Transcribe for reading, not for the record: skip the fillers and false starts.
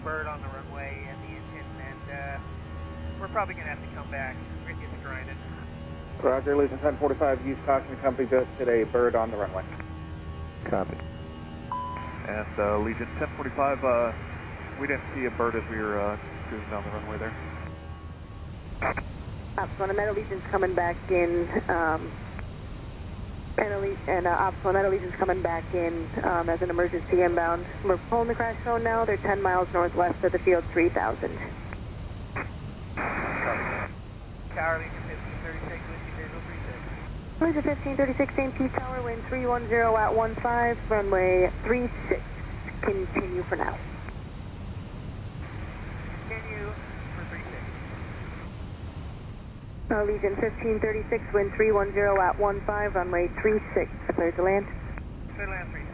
bird on the runway and the engine, and we're probably going to have to come back. We're going to get stranded. Roger, Allegiant 1045, use caution, company just hit a bird on the runway. Copy. And Allegiant 1045, we didn't see a bird as we were cruising down the runway there. Ops 1, Allegiant's coming back in, and Ops 1, Allegiant's coming back in as an emergency inbound. We're pulling the crash zone now. They're 10 miles northwest of the field 3000. Tower, Allegiant 1536, Whiskey Visual 36. Allegiant 1536, St. Pete Tower, wind 310 at 15, runway 36. Continue for now. Continue for 36. Allegiant 1536, wind 310 at 15, runway 36. Clear to land. Clear to land 36.